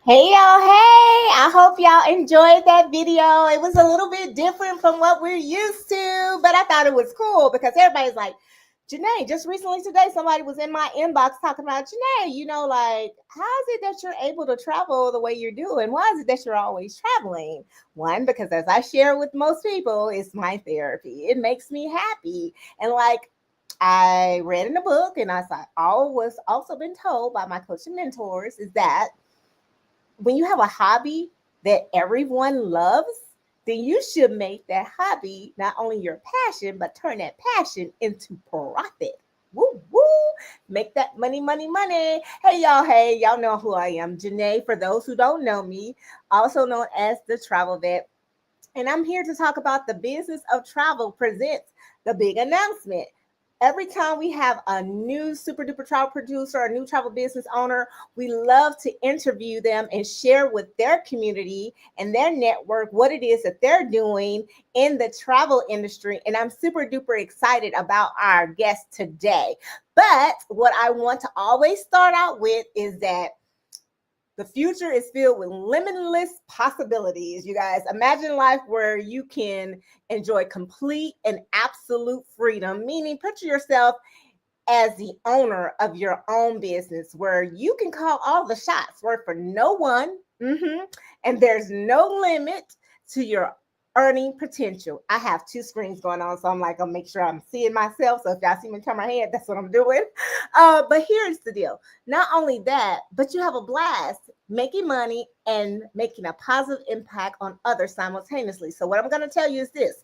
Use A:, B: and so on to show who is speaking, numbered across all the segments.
A: Hey y'all, hey! I hope y'all enjoyed that video. It was a little bit different from what we're used to, but I thought it was cool because everybody's like, Janae, just recently today, somebody was in my inbox talking about, Janae, like, how is it that you're able to travel the way you're doing? Why is it that you're always traveling? One, because as I share with most people, it's my therapy. It makes me happy. And like, I read in the book, and I was also been told by my coaching mentors, is that when you have a hobby that everyone loves, then you should make that hobby not only your passion, but turn that passion into profit. Woo, woo. Make that money, money, money. Hey, y'all know who I am. Janae, for those who don't know me, also known as the Travel Vet. And I'm here to talk about the business of travel presents the big announcement. Every time we have a new super duper travel producer, a new travel business owner, we love to interview them and share with their community and their network what it is that they're doing in the travel industry. And I'm super duper excited about our guest today. But what I want to always start out with is that the future is filled with limitless possibilities. You guys, imagine life where you can enjoy complete and absolute freedom, meaning picture yourself as the owner of your own business where you can call all the shots, work for no one, and there's no limit to your earning potential. I have two screens going on, so I'm like, I'll make sure I'm seeing myself. So if y'all see me turn my head, that's what I'm doing. But here's the deal. Not only that, but you have a blast making money and making a positive impact on others simultaneously. So what I'm going to tell you is this.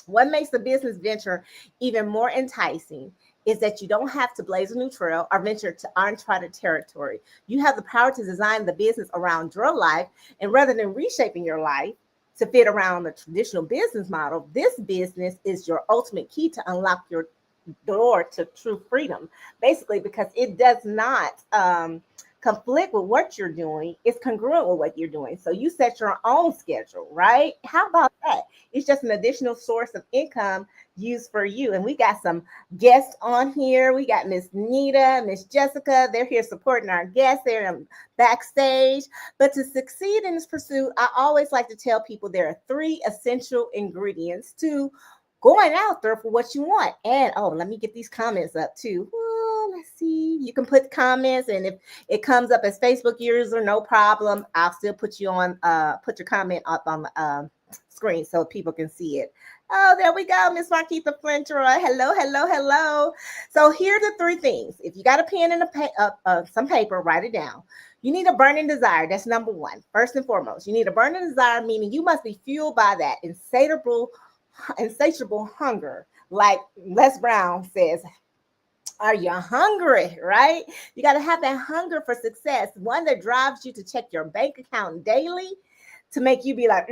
A: What makes the business venture even more enticing is that you don't have to blaze a new trail or venture to uncharted territory. You have the power to design the business around your life, and rather than reshaping your life to fit around the traditional business model, this business is your ultimate key to unlock your door to true freedom. Basically, because it does not conflict with what you're doing, it's congruent with what you're doing. So you set your own schedule, right? How about that? It's just an additional source of income used for you. And we got some guests on here. We got Miss Nita, Miss Jessica. They're here supporting our guests. They're backstage. But to succeed in this pursuit, I always like to tell people there are three essential ingredients to going out there for what you want. And let me get these comments up too. Let's see. You can put comments, and if it comes up as Facebook user, no problem. I'll still put you on, put your comment up on the screen so people can see it. Oh, there we go, Miss Marquita Flintroy. Hello, hello, hello. So here are the three things. If you got a pen and some paper, write it down. You need a burning desire. That's number one. First and foremost, you need a burning desire, meaning you must be fueled by that insatiable hunger. Like Les Brown says, Are you hungry, right? You got to have that hunger for success, one that drives you to check your bank account daily to make you be like,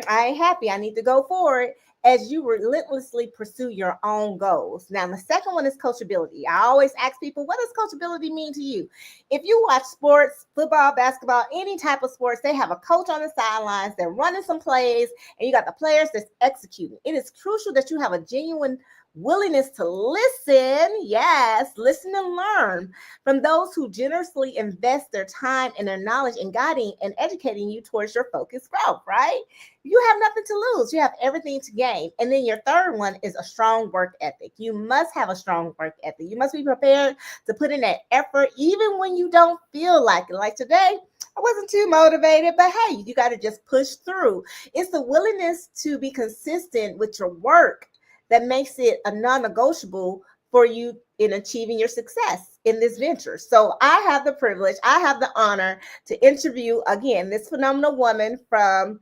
A: I ain't happy. I need to go forward as you relentlessly pursue your own goals. Now, the second one is coachability. I always ask people, what does coachability mean to you? If you watch sports, football, basketball, any type of sports, they have a coach on the sidelines. They're running some plays, and you got the players that's executing. It is crucial that you have a genuine willingness to listen, yes, listen and learn from those who generously invest their time and their knowledge in guiding and educating you towards your focused growth, right? You have nothing to lose. You have everything to gain. And then your third one is a strong work ethic. You must have a strong work ethic. You must be prepared to put in that effort even when you don't feel like it. Like today, I wasn't too motivated, but hey, you got to just push through. It's the willingness to be consistent with your work that makes it a non-negotiable for you in achieving your success in this venture. So I have the privilege, I have the honor to interview again this phenomenal woman from,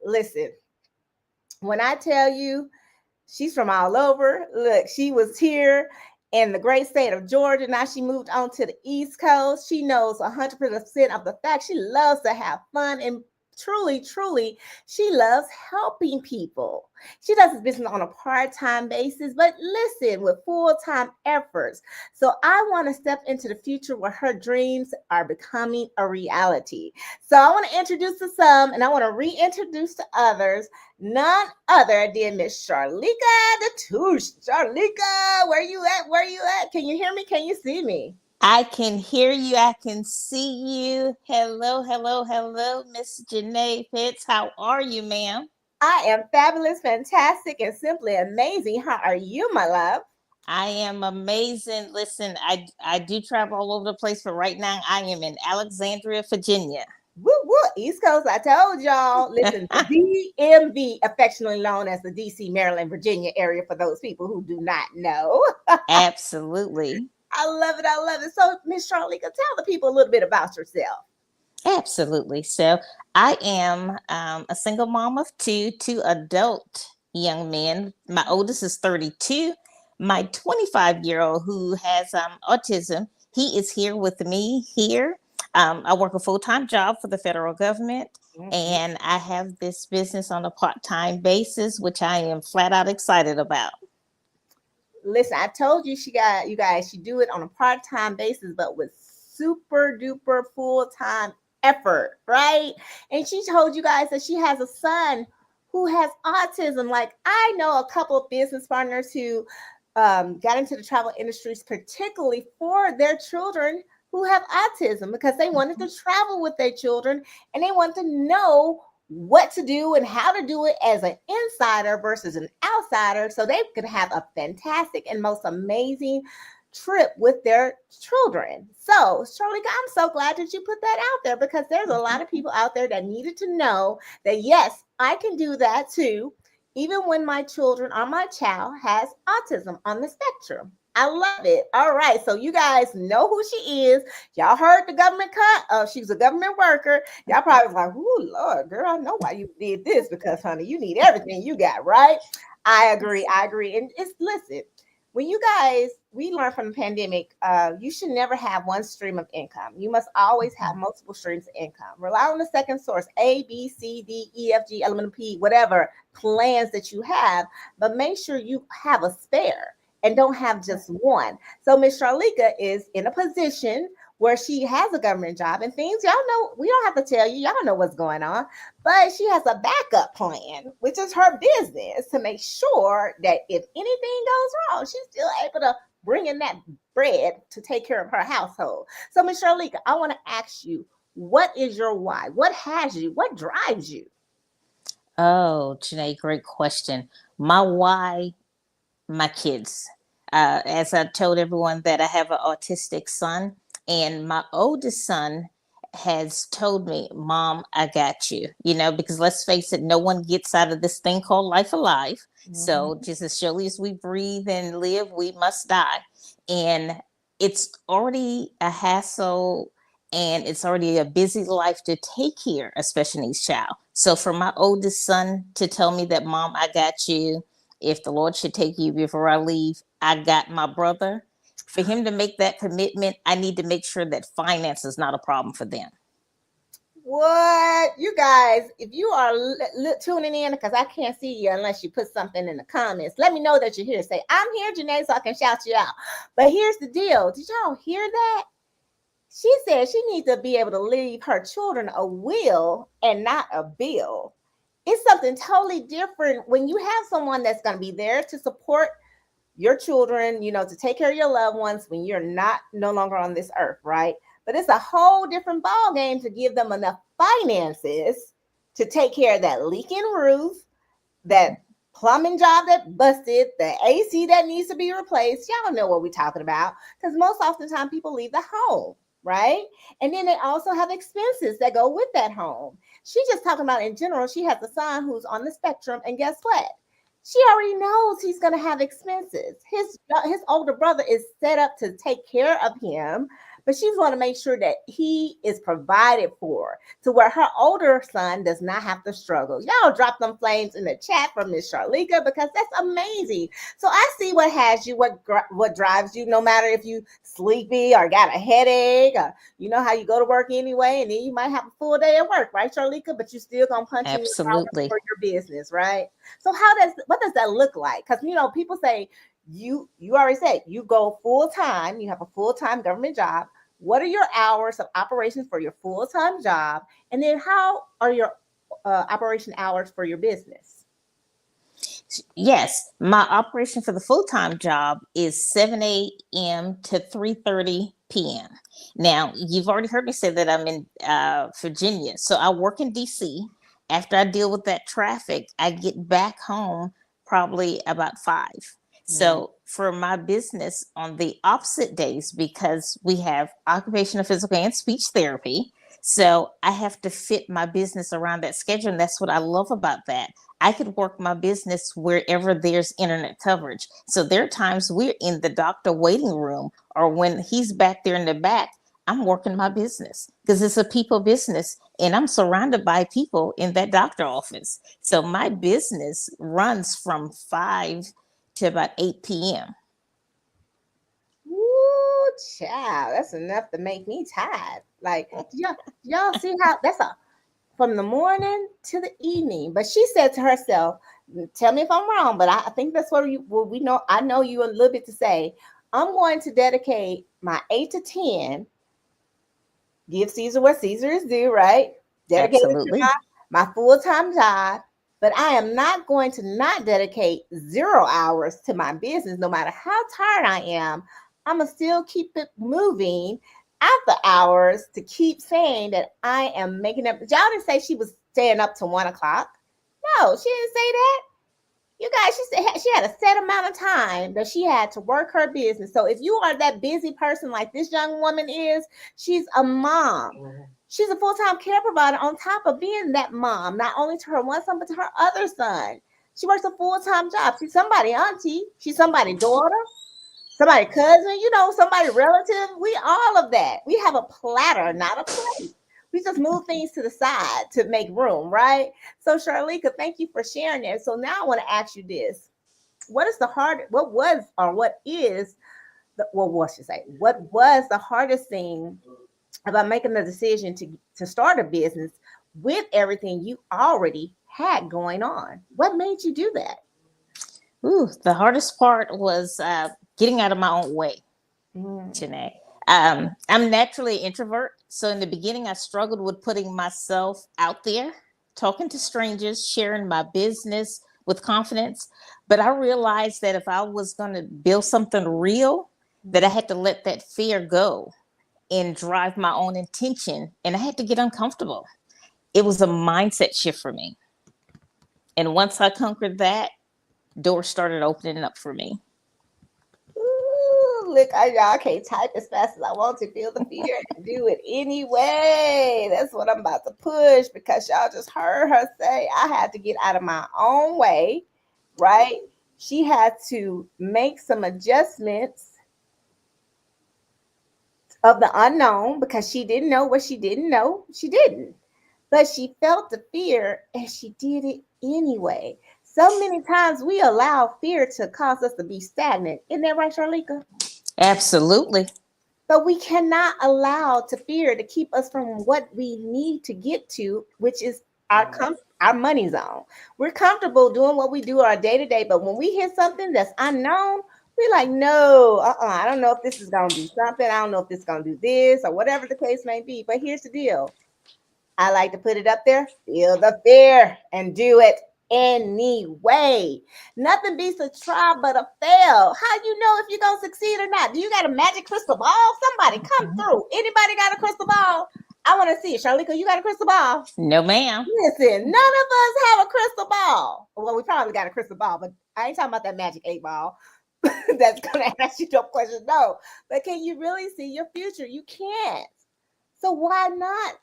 A: listen, when I tell you she's from all over, look, she was here in the great state of Georgia. Now she moved on to the East Coast. She knows 100% of the facts. She loves to have fun and truly, she loves helping people. She does this business on a part-time basis, but listen, with full-time efforts. So I want to step into the future where her dreams are becoming a reality. So I want to introduce to some, and I want to reintroduce to others, none other than Miss 𝓗𝓮𝓻 𝓑𝓲𝓷𝓮𝓵, where you at? Where you at? Can you hear me? Can you see me?
B: I can hear you. I can see you. Hello, Miss Janae Pitts. How are you, ma'am?
A: I am fabulous, fantastic, and simply amazing. How are you, my love?
B: I am amazing. Listen, I do travel all over the place, but right now I am in Alexandria, Virginia.
A: Woo woo, East Coast. I told y'all. Listen, the DMV, affectionately known as the DC, Maryland, Virginia area, for those people who do not know.
B: Absolutely.
A: I love it. I love it. So, Miss Charlie, tell the people a little bit about yourself.
B: Absolutely. So I am a single mom of two adult young men. My oldest is 32. My 25-year-old who has autism, he is here with me here. I work a full-time job for the federal government,
A: Mhm.
B: and I have this business on a part-time basis, which I am flat out excited about.
A: Listen, I told you she got you guys. She do it on a part-time basis, but with super duper full-time effort, right? And she told you guys that she has a son who has autism. Like I know a couple of business partners who got into the travel industries, particularly for their children who have autism, because they wanted to travel with their children and they want to know what to do and how to do it as an insider versus an outsider so they could have a fantastic and most amazing trip with their children. So, Shirley, I'm so glad that you put that out there because there's a lot of people out there that needed to know that yes, I can do that too, even when my children or my child has autism on the spectrum. I love it. All right. So you guys know who she is. Y'all heard the government cut. She's a government worker. Y'all probably like, oh Lord, girl, I know why you did this because honey, you need everything you got, right? I agree. I agree. And it's listen, when you guys we learned from the pandemic, you should never have one stream of income. You must always have multiple streams of income. Rely on the second source, A, B, C, D, E, F, G, element P, whatever plans that you have, but make sure you have a spare and don't have just one. So Miss Charlika is in a position where she has a government job and things y'all know, we don't have to tell you, y'all know what's going on, but she has a backup plan, which is her business to make sure that if anything goes wrong, she's still able to bring in that bread to take care of her household. So Miss Charlika, I want to ask you, what is your why? What has you? What drives you?
B: Oh, Janae, great question. My why, my kids. As I told everyone that I have an autistic son, and my oldest son has told me, Mom, I got you. Because let's face it, no one gets out of this thing called life alive. So
A: Mhm.
B: just as surely as we breathe and live, we must die. And it's already a hassle and it's already a busy life to take care a special needs child. So for my oldest son to tell me that, Mom, I got you, if the Lord should take you before I leave, I got my brother. For him to make that commitment, I need to make sure that finance is not a problem for them.
A: What? You guys, if you are tuning in, because I can't see you unless you put something in the comments, let me know that you're here. Say, I'm here, Janae, so I can shout you out. But here's the deal. Did y'all hear that? She said she needs to be able to leave her children a will and not a bill. It's something totally different when you have someone that's going to be there to support your children, to take care of your loved ones when you're not no longer on this earth, right? But it's a whole different ball game to give them enough finances to take care of that leaking roof, that plumbing job that busted, the AC that needs to be replaced. Y'all know what we're talking about, because most oftentimes people leave the home, right? And then they also have expenses that go with that home. She's just talking about in general. She has a son who's on the spectrum, and guess what? She already knows he's going to have expenses. His older brother is set up to take care of him, but she's going to make sure that he is provided for, to where her older son does not have to struggle. Y'all drop them flames in the chat for Miss Charlika, because that's amazing. So I see what has you, what drives you, no matter if you sleepy or got a headache, or you know how you go to work anyway, and then you might have a full day at work, right, Charlika? But you still gonna punch in your hours for your business, right? So what does that look like? Because people say you already said you go full time, you have a full-time government job. What are your hours of operations for your full-time job? And then how are your operation hours for your business?
B: Yes, my operation for the full-time job is 7 a.m. to 3:30 p.m. Now, you've already heard me say that I'm in Virginia. So I work in D.C. After I deal with that traffic, I get back home probably about 5. So for my business on the opposite days, because we have occupational, physical, and speech therapy, so I have to fit my business around that schedule. And that's what I love about that. I could work my business wherever there's internet coverage. So there are times we're in the doctor waiting room, or when he's back there in the back, I'm working my business, because it's a people business and I'm surrounded by people in that doctor office. So my business runs from 5 to about 8 p.m.
A: Woo, child, that's enough to make me tired. Like, y'all see how that's from the morning to the evening. But she said to herself, tell me if I'm wrong, but I think that's what we know. I know you a little bit to say, I'm going to dedicate my 8 to 10, give Caesar what Caesar is due, right? Dedicate it to my full-time job. But I am not going to not dedicate 0 hours to my business, no matter how tired I am. I'm going to still keep it moving at the hours to keep saying that I am making up. Y'all didn't say she was staying up to 1 o'clock. No, she didn't say that. You guys, she said she had a set amount of time that she had to work her business. So if you are that busy person like this young woman is, she's a mom. She's a full-time care provider on top of being that mom, not only to her one son, but to her other son. She works a full-time job. She's somebody auntie. She's somebody daughter, somebody cousin, somebody relative. We all of that. We have a platter, not a plate. We just move things to the side to make room, right? So Charlika, thank you for sharing that. So now I want to ask you this. What was the hardest thing about making the decision to start a business with everything you already had going on? What made you do that?
B: The hardest part was getting out of my own way, Janae. I'm naturally an introvert. So in the beginning, I struggled with putting myself out there, talking to strangers, sharing my business with confidence. But I realized that if I was going to build something real, that I had to let that fear go and drive my own intention. And I had to get uncomfortable. It was a mindset shift for me. And once I conquered that, doors started opening up for me.
A: Look, y'all can't type as fast as I want to. Feel the fear and do it anyway. That's what I'm about to push, because y'all just heard her say I had to get out of my own way, right? She had to make some adjustments of the unknown, because she didn't know what she didn't know. She didn't. But she felt the fear and she did it anyway. So many times we allow fear to cause us to be stagnant. Isn't that right, Charlika?
B: Absolutely.
A: But we cannot allow to fear to keep us from what we need to get to, which is our money zone. We're comfortable doing what we do our day to day, but when we hit something that's unknown, we're like, no, I don't know if this is gonna do something. I don't know if this is gonna do this or whatever the case may be. But here's the deal: I like to put it up there, feel the fear and do it anyway. Nothing beats a try but a fail. How you know if you're gonna succeed or not? Do you got a magic crystal ball? Somebody come through. Anybody got a crystal ball? I want to see it. Charlika, you got a crystal ball?
B: No, ma'am.
A: Listen, none of us have a crystal ball. Well, we probably got a crystal ball, but I ain't talking about that magic 8 ball. That's gonna ask you no question. No. But can you really see your future? You can't. So why not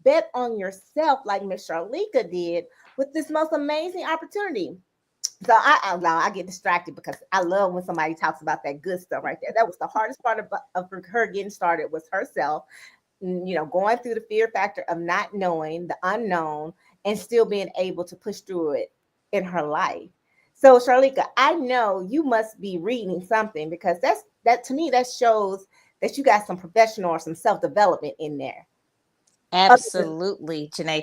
A: bet on yourself like Miss Charlika did with this most amazing opportunity? So I get distracted because I love when somebody talks about that good stuff right there. That was the hardest part of her getting started was herself, going through the fear factor of not knowing the unknown and still being able to push through it in her life. So Charlika, I know you must be reading something because that to me that shows that you got some professional or some self-development in there.
B: Absolutely, Janae.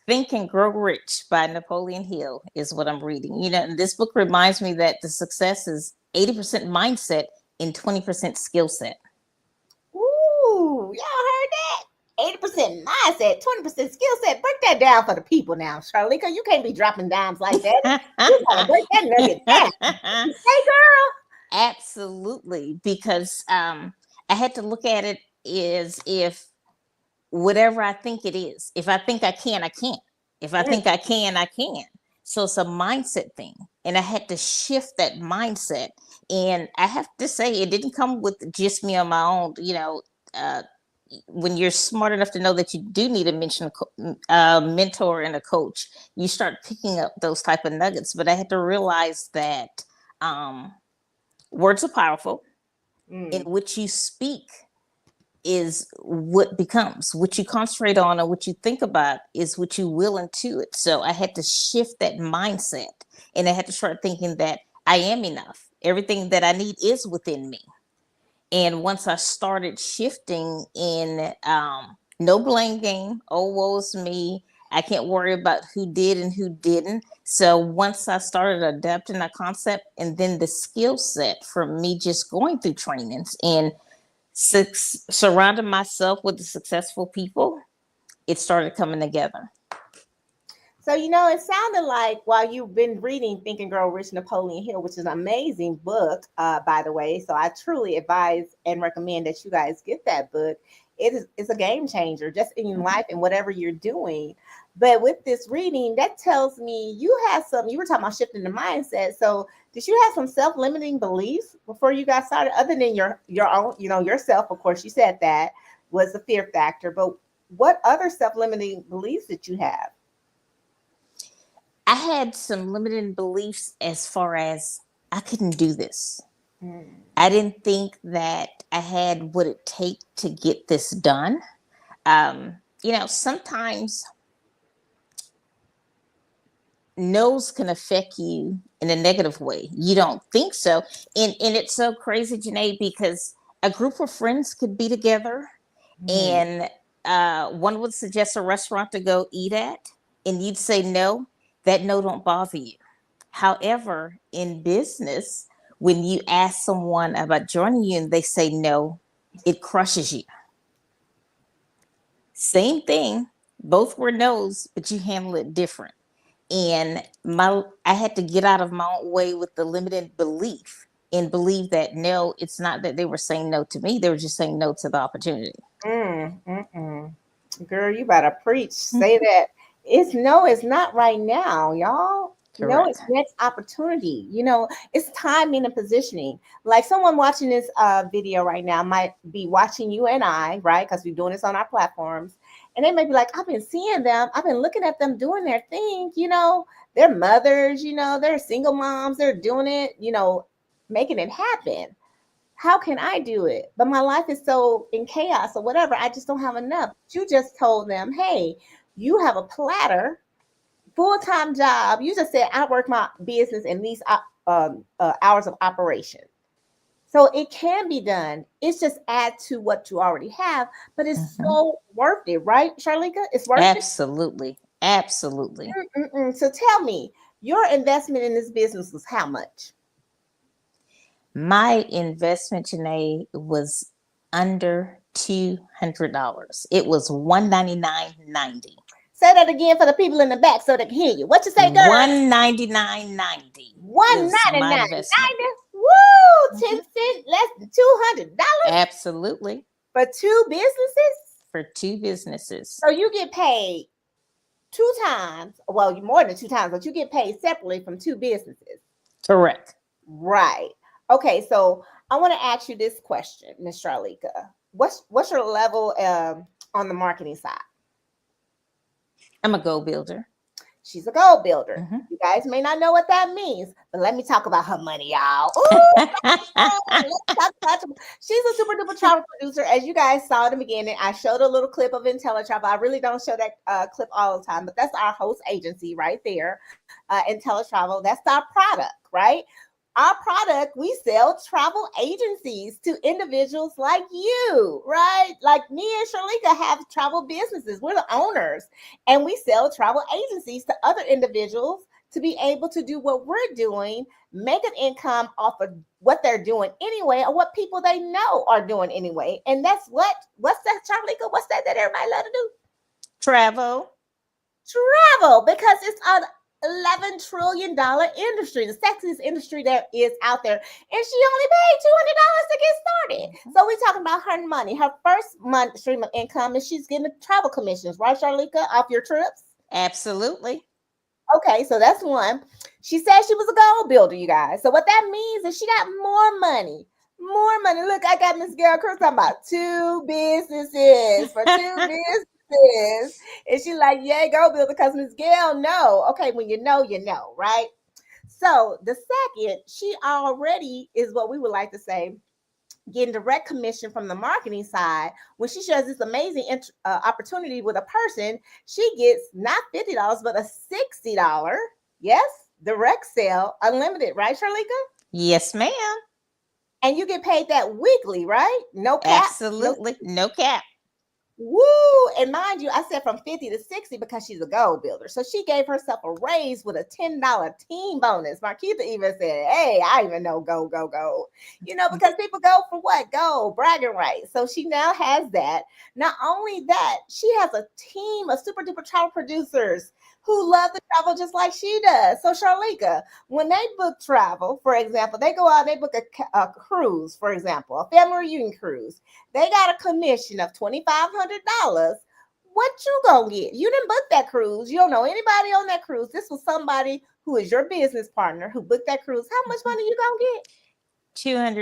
B: Think and Grow Rich by Napoleon Hill is what I'm reading. And this book reminds me that the success is 80% mindset and 20% skill set.
A: Ooh, y'all heard that? 80% mindset, 20% skill set. Break that down for the people now, Charlika. You can't be dropping dimes like that. You gotta break that nugget down. Hey, girl.
B: Absolutely, because I had to look at it as if whatever I think it is. If I think I can, I can't. If I think I can, I can. So it's a mindset thing. And I had to shift that mindset. And I have to say, it didn't come with just me on my own. When you're smart enough to know that you do need a mentor and a coach, you start picking up those type of nuggets. But I had to realize that words are powerful. In which you speak is what becomes. What you concentrate on or what you think about is what you will into it. So I had to shift that mindset, and I had to start thinking that I am enough. Everything that I need is within me. And once I started shifting in no blame game, oh woe's me, I can't worry about who did and who didn't. So once I started adapting that concept, and then the skill set from me just going through trainings and surrounding myself with the successful people, it started coming together.
A: So, it sounded like while you've been reading Think and Grow Rich Napoleon Hill, which is an amazing book, by the way. So I truly advise and recommend that you guys get that book. It's a game changer just in your life and whatever you're doing. But with this reading, that tells me you were talking about shifting the mindset. So did you have some self-limiting beliefs before you got started, other than your own, yourself? Of course, you said that was the fear factor, but what other self-limiting beliefs did you have?
B: I had some limiting beliefs as far as I couldn't do this. I didn't think that I had what it take to get this done. Sometimes no's can affect you in a negative way. You don't think so. And it's so crazy, Janae, because a group of friends could be together and one would suggest a restaurant to go eat at, and you'd say no. That no don't bother you. However, in business, when you ask someone about joining you and they say no, it crushes you. Same thing, both were no's, but you handle it different. And I had to get out of my own way with the limited belief and believe that no, it's not that they were saying no to me, they were just saying no to the opportunity.
A: Girl, you better preach. Say that. It's not right now, y'all.
B: Correct.
A: No, it's next opportunity. It's timing and positioning. Like someone watching this video right now might be watching you and I, right? Because we're doing this on our platforms. And they may be like, I've been seeing them. I've been looking at them doing their thing. They're mothers, they're single moms. They're doing it, making it happen. How can I do it? But my life is so in chaos or whatever. I just don't have enough. You just told them, hey, you have a platter full-time job. You just said I work my business in these hours of operation. So it can be done. It's just add to what you already have, but it's
B: Mhm.
A: so worth it, right, Charlika? It's worth it.
B: Absolutely. Absolutely.
A: Mm-mm-mm. So tell me, your investment in this business was how much?
B: My investment, Janae, was under $200. It was $199.90.
A: Say that again for the people in the back so they can hear you. What you say, girl?
B: $199.90
A: One
B: is
A: ninety
B: my
A: nine
B: investment.
A: ninety. Woo!
B: Mhm.
A: 10 cents less than $200
B: Absolutely.
A: for two businesses.
B: For two businesses.
A: So you get paid two times. Well, more than two times, but you get paid separately from two businesses.
B: Correct.
A: Right. Okay. So I want to ask you this question, Miss Charlika. What's your level on the marketing side?
B: I'm a go builder.
A: She's a goal builder.
B: Mhm.
A: You guys may not know what that means, but let me talk about her money, y'all. Ooh, let's talk about she's a super duper travel producer. As you guys saw in the beginning, I showed a little clip of IntelliTravel. I really don't show that clip all the time, but that's our host agency right there, IntelliTravel. That's our product, right? Our product, we sell travel agencies to individuals like you, right? Like me and Sharlika have travel businesses. We're the owners, and we sell travel agencies to other individuals to be able to do what we're doing, make an income off of what they're doing anyway, or what people they know are doing anyway. And that's what's that, Sharlika? What's that everybody love to do?
B: Travel.
A: Travel, because it's an $11 trillion industry, the sexiest industry there is out there. And she only paid $200 to get started. So we're talking about her money. Her first month stream of income is she's getting travel commissions, right, Charlika, off your trips?
B: Absolutely.
A: Okay, so that's one. She said she was a goal builder, you guys. So what that means is she got more money. More money. Look, I got Miss Girl Cruz talking about two businesses for two businesses. And she like, yeah, go builder, because Miss Gail know. Okay, when you know, right? So the second, she already is what we would like to say, getting direct commission from the marketing side. When she shares this amazing opportunity with a person, she gets not $50, but a $60, yes, direct sale, unlimited, right, Charlika?
B: Yes, ma'am.
A: And you get paid that weekly, right? No cap, no.
B: Absolutely. No cap.
A: Woo! And mind you, I said from 50 to 60 because she's a goal builder. So she gave herself a raise with a $10 team bonus. Marquita even said, hey, I even know go, go, go. You know, because people go for what? Go, bragging rights. So she now has that. Not only that, she has a team of super duper travel producers who love to travel just like she does. So Charlika, when they book travel, for example, they go out, they book a cruise, for example, a family reunion cruise. They got a commission of $2,500. What you gonna get? You didn't book that cruise. You don't know anybody on that cruise. This was somebody who is your business partner who booked that cruise. How much money you gonna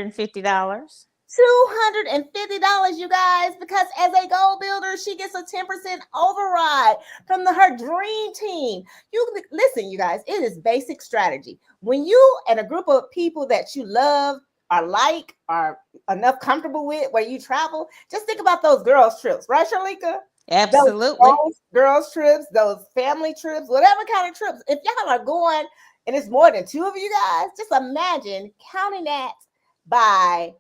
A: get?
B: $250.
A: $250, you guys, because as a goal builder, she gets a 10% override from her dream team. You listen, you guys, it is basic strategy. When you and a group of people that you love are enough comfortable with where you travel, just think about those girls' trips, right, Sharlika?
B: Absolutely.
A: Those girls' trips, those family trips, whatever kind of trips. If y'all are going and it's more than two of you guys, just imagine counting that by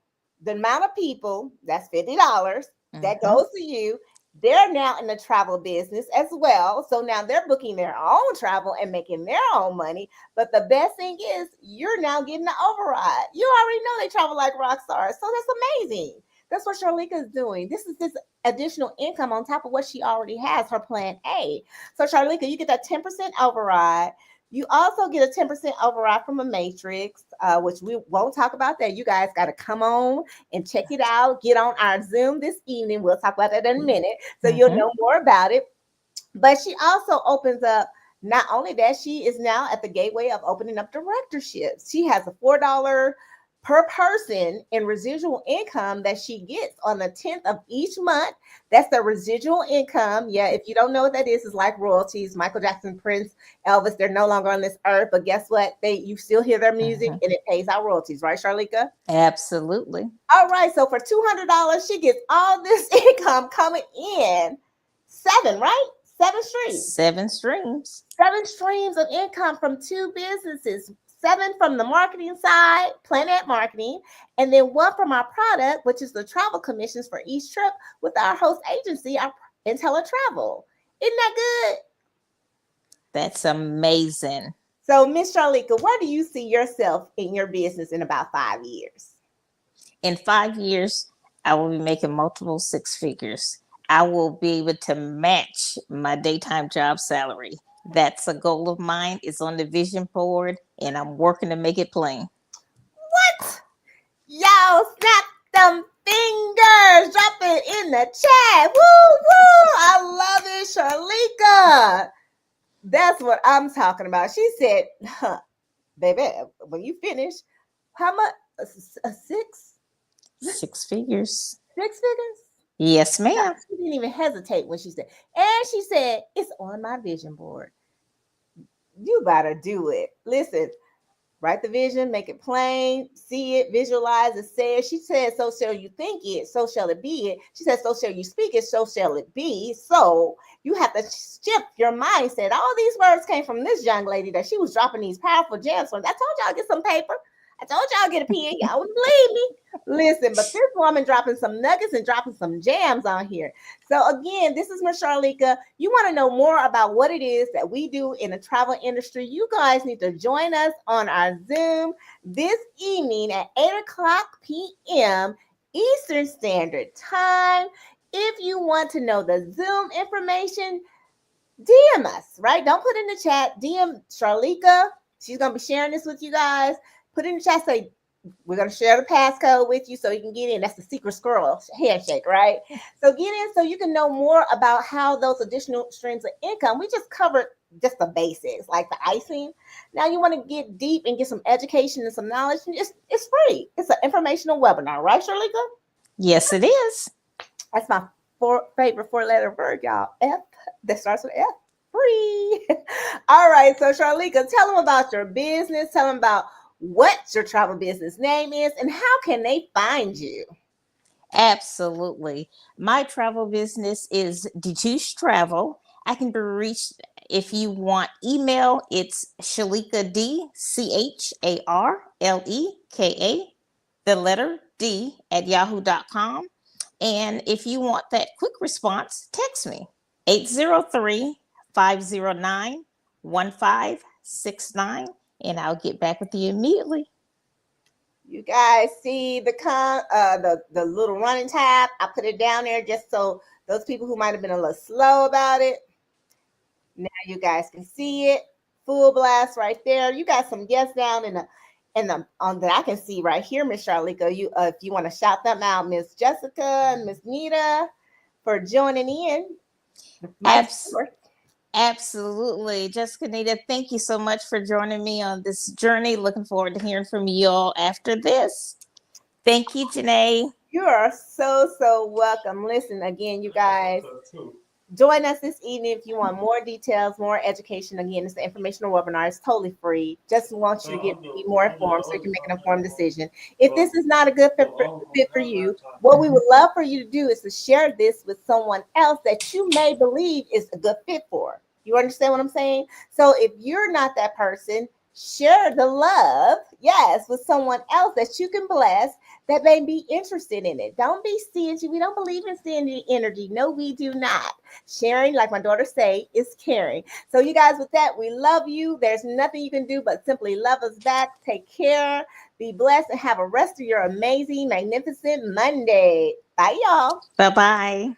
A: the amount of people. That's $50 that goes to you. They're now in the travel business as well. So now they're booking their own travel and making their own money. But the best thing is you're now getting the override. You already know they travel like rock stars. So that's amazing. That's what Charlika is doing. This is this additional income on top of what she already has, her plan A. So Charlika, you get that 10% override. You also get a 10% override from a matrix, which we won't talk about that. You guys got to come on and check it out. Get on our Zoom this evening. We'll talk about that in a minute. So you'll know more about it. But she also opens up, not only that, she is now at the gateway of opening up directorships. She has a $4 per person in residual income that she gets on the 10th of each month. That's the residual income. Yeah, if you don't know what that is, it's like royalties. Michael Jackson, Prince, Elvis, they're no longer on this earth, but guess what? You still hear their music and it pays out royalties, right, Charlika?
B: Absolutely.
A: All right, so for $200, she gets all this income coming in. Seven, right? 7 streams.
B: 7 streams.
A: 7 streams of income from 2 businesses. 7 from the marketing side, Planet Marketing, and then 1 from our product, which is the travel commissions for each trip with our host agency, our 𝓐𝓷𝓷𝓸𝓾. Isn't that good?
B: That's amazing.
A: So, Miss 𝓐𝓷𝓵, where do you see yourself in your business in about 5 years?
B: In 5 years, I will be making multiple 6 figures. I will be able to match my daytime job salary. That's a goal of mine. It's on the vision board, and I'm working to make it plain.
A: What? Y'all snap them fingers. Drop it in the chat. Woo, woo. I love it, 𝓐𝓷𝓵. That's what I'm talking about. She said, baby, when you finish, how much? A 6?
B: 6 figures.
A: 6 figures?
B: Yes, ma'am.
A: She didn't even hesitate when she said, and she said, it's on my vision board. You better do it. Listen, write the vision, make it plain, see it, visualize it, say it. She said, so shall you think it, so shall it be it. She said, so shall you speak it, so shall it be. So you have to shift your mindset. All these words came from this young lady that she was dropping these powerful gems from. I told y'all get some paper. I told y'all get a pen. Y'all wouldn't believe me. Listen, but this woman dropping some nuggets and dropping some jams on here. So again, this is Miss 𝓐𝓷𝓵. You want to know more about what it is that we do in the travel industry? You guys need to join us on our Zoom this evening at 8:00 p.m. Eastern Standard Time. If you want to know the Zoom information, DM us, right? Don't put in the chat. DM 𝓐𝓷𝓵. She's going to be sharing this with you guys. Put in the chat, say, we're going to share the passcode with you so you can get in. That's the secret squirrel handshake, right? So get in so you can know more about how those additional streams of income. We just covered just the basics, like the icing. Now you want to get deep and get some education and some knowledge. It's free. It's an informational webinar, right, 𝓐𝓷𝓵?
B: Yes, it is.
A: That's my favorite 4-letter word, y'all. F, that starts with F. Free. All right, so 𝓐𝓷𝓵, tell them about your business. Tell them about what your travel business name is and how can they find you?
B: Absolutely. My travel business is 𝓣𝓱𝓮 Travel. I can be reached if you want email. It's 𝓐𝓷𝓾𝓼, 𝓐𝓷𝓷𝓸𝓾, the letter D at yahoo.com. And if you want that quick response, text me 803-509-1569, and I'll get back with you immediately.
A: You guys see the little running tab? I put it down there just so those people who might have been a little slow about it, now you guys can see it. Full blast right there. You got some guests down in the on that I can see right here, Miss 𝓐𝓷𝓵. You if you want to shout them out, Miss Jessica and Miss Nita, for joining in.
B: Absolutely. Jessica, Nita, thank you so much for joining me on this journey. Looking forward to hearing from you all after this. Thank you, Janae.
A: You are so welcome. Listen, again, you guys, join us this evening if you want more details, more education. Again, it's the informational webinar. It's totally free. Just want you to be more informed so you can make an informed decision. If this is not a good fit for you, what we would love for you to do is to share this with someone else that you may believe is a good fit for. You understand what I'm saying? So if you're not that person, share the love, yes, with someone else that you can bless that may be interested in it. Don't be stingy. We don't believe in stingy energy. No, we do not. Sharing, like my daughter say, is caring. So you guys, with that, we love you. There's nothing you can do but simply love us back. Take care. Be blessed and have a rest of your amazing, magnificent Monday. Bye, y'all.
B: Bye-bye.